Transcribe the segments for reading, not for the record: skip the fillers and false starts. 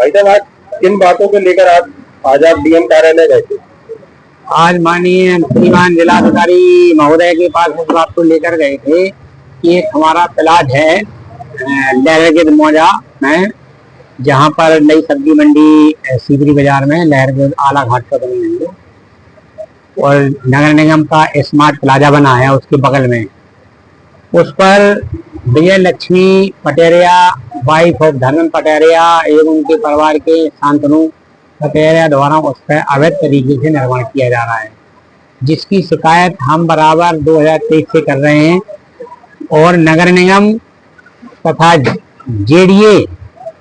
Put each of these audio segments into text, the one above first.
भाई साहब, आज किन बातों को लेकर आज आप डीएम कार्यालय गए थे? आज माननीय श्रीमान जिलाधिकारी महोदय के पास इस बात को लेकर गए थे कि एक हमारा प्लाट है लहरगेद मौजा में, जहाँ पर नई सब्जी मंडी सीवरी बाजार में लहरगेद आला घाट पर बनी हुई है और नगर निगम का स्मार्ट प्लाजा बना है उसके बगल में। उस पर विजय लक्ष्मी पटेरिया, वाइफ ऑफ धर्मेंद्र पटेरिया एवं उनके परिवार के शांतनु पटेरिया द्वारा उस पर अवैध तरीके से निर्माण किया जा रहा है, जिसकी शिकायत हम बराबर 2023 से कर रहे हैं। और नगर निगम तथा जेडीए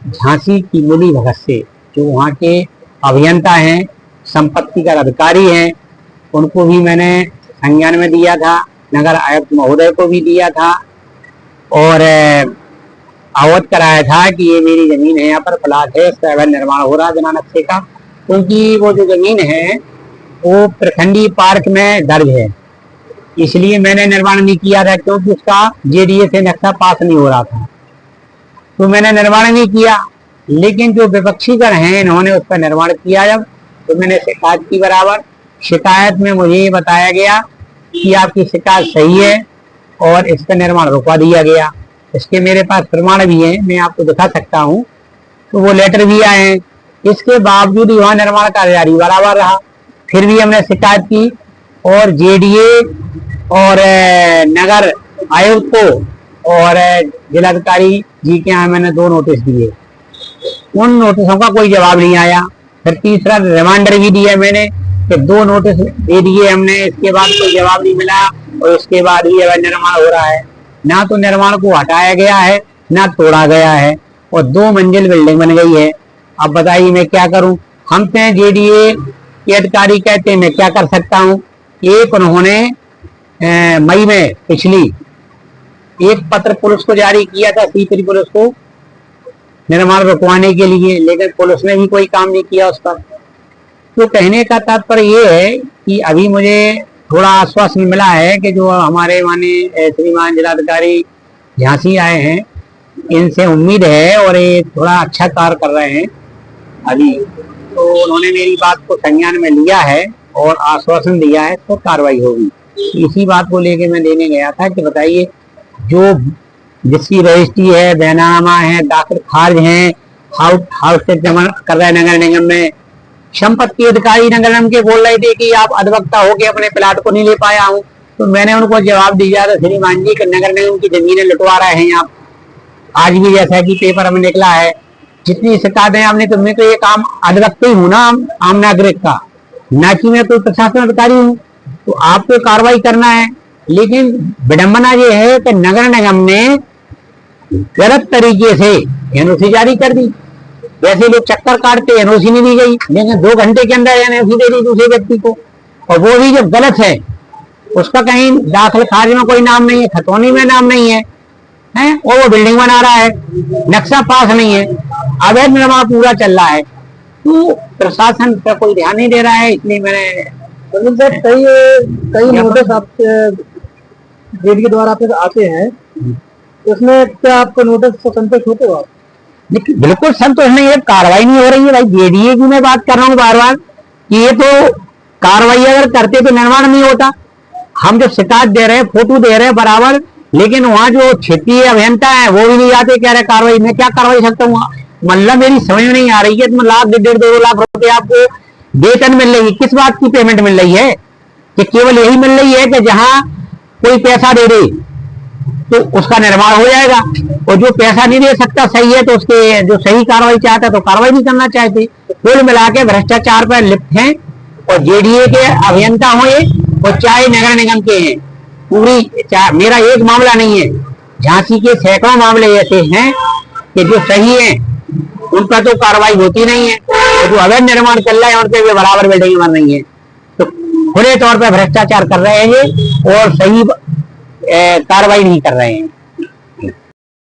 झांसी की मिली भगत से जो वहाँ के अभियंता हैं, संपत्ति का अधिकारी हैं, उनको भी मैंने संज्ञान में दिया था, नगर आयुक्त महोदय को भी दिया था और अवगत कराया था कि ये मेरी जमीन है, यहाँ पर प्लाट है, इस पर अवैध निर्माण हो रहा है बिना नक्शे का। क्योंकि वो जो जमीन है वो प्रखंडी पार्क में दर्ज है, इसलिए मैंने निर्माण नहीं किया था, क्योंकि उसका जेडीए से नक्शा पास नहीं हो रहा था, तो मैंने निर्माण नहीं किया। लेकिन जो विपक्षी गण हैं इन्होंने उस पर निर्माण किया। जब तो मैंने शिकायत की, बराबर शिकायत में मुझे ये बताया गया कि आपकी शिकायत सही है और इसका निर्माण रुकवा दिया गया। इसके मेरे पास प्रमाण भी हैं, मैं आपको दिखा सकता हूँ, तो वो लेटर भी आए हैं। इसके बावजूद वहाँ निर्माण कार्य जारी बराबर रहा। फिर भी हमने शिकायत की और जेडीए और नगर आयुक्त को और जिलाधिकारी जी के यहाँ मैंने 2 नोटिस दिए, उन नोटिसों का कोई जवाब नहीं आया। फिर तीसरा रिमाइंडर भी दिया मैंने, फिर 2 नोटिस दे दिए हमने, इसके बाद कोई जवाब नहीं मिला और उसके बाद भी अवैध निर्माण हो रहा है। ना तो निर्माण को हटाया गया है, ना तोड़ा गया है और 2 मंजिल बिल्डिंग बन गई है। अब बताइए मैं क्या करूं? हम पे जेडीए के अधिकारी कहते हैं, मैं क्या कर सकता हूं? एक उन्होंने मई में पिछली एक पत्र पुलिस को जारी किया था, सीपरी पुलिस को, निर्माण रुकवाने के लिए, लेकिन पुलिस ने भी कोई काम नहीं किया उस पर। तो कहने का तात्पर्य ये है कि अभी मुझे थोड़ा आश्वासन मिला है कि जो हमारे माननीय श्रीमान जिलाधिकारी झांसी आए हैं, इनसे उम्मीद है और ये थोड़ा अच्छा कार्य कर रहे हैं अभी, तो उन्होंने मेरी बात को संज्ञान में लिया है और आश्वासन दिया है तो कार्रवाई होगी। इसी बात को लेके मैं देने गया था कि बताइए, जो जिसकी रजिस्ट्री है, बैनामा है, दाखिल खारिज है, हाउस टैक्स जमा कर रहे हैं नगर निगम में, संपत्ति अधिकारी नगर निगम के बोल रहे थे कि आप अधिवक्ता होके अपने प्लाट को नहीं ले पाया हूँ। तो मैंने उनको जवाब दिया था, श्रीमान जी, कि नगर निगम की जमीनें लुटवा रहे हैं आप। आज भी जैसा कि पेपर में निकला है, जितनी शिकायतें आपने, तो मैं तो ये काम अधिवक्ता ही हूँ ना, आम नागरिक का, ना कि मैं कोई प्रशासन अधिकारी हूँ। तो आपको कार्रवाई करना है। लेकिन विडंबना ये है कि नगर निगम ने गलत तरीके से एनओसी जारी कर दी। वैसे लोग चक्कर काटते, एनओसी नहीं दी गई, लेकिन 2 घंटे के अंदर एनओसी दे दी दूसरे व्यक्ति को, और वो भी जो गलत है, उसका कहीं दाखिल खारिज में कोई नाम नहीं है, खतौनी में नाम नहीं है, और वो बिल्डिंग बना रहा है, नक्शा पास नहीं है, अवैध निर्माण पूरा चल रहा है। तो प्रशासन पर कोई ध्यान नहीं दे रहा है, इसलिए मैंने कई नोटिस आपके जेडी के द्वारा आपके आते हैं, उसमें क्या आपको नोटिस से संतुष्ट होते हो आप? बिल्कुल संतोष नहीं है, कार्रवाई नहीं हो रही है। भाई जेडीए की मैं बात कर रहा हूँ बार बार कि ये तो कार्रवाई अगर करते तो निर्माण नहीं होता। हम जो शिकायत दे रहे हैं, फोटो दे रहे हैं बराबर, लेकिन वहाँ जो क्षेत्रीय अभियंता है वो भी नहीं आते, कह रहे कार्रवाई। मैं क्या कार्रवाई सकता हूँ? मतलब मेरी समझ में नहीं आ रही है। तो लाख 1.5-2 लाख रुपए आपको वेतन मिल रही है, किस बात की पेमेंट मिल रही है? कि केवल यही मिल रही है कि जहाँ कोई पैसा दे दे तो उसका निर्माण हो जाएगा, और जो पैसा नहीं दे सकता सही है तो उसके जो सही कार्रवाई चाहता है तो कार्रवाई नहीं करना चाहते। कुल मिला के भ्रष्टाचार पर लिप्त हैं, और जेडीए के अभियंता हो ये, और चाहे नगर निगम के हैं, पूरी मेरा एक मामला नहीं है, झांसी के सैकड़ों मामले ऐसे हैं कि जो सही है उन पर तो कार्रवाई होती नहीं है, तो जो अवैध निर्माण चल रहा है उन पर भी बराबर बिल्डिंग बन रही है। तो खुले तौर पर भ्रष्टाचार कर रहे हैं ये और सही कार्रवाई नहीं कर रहे हैं।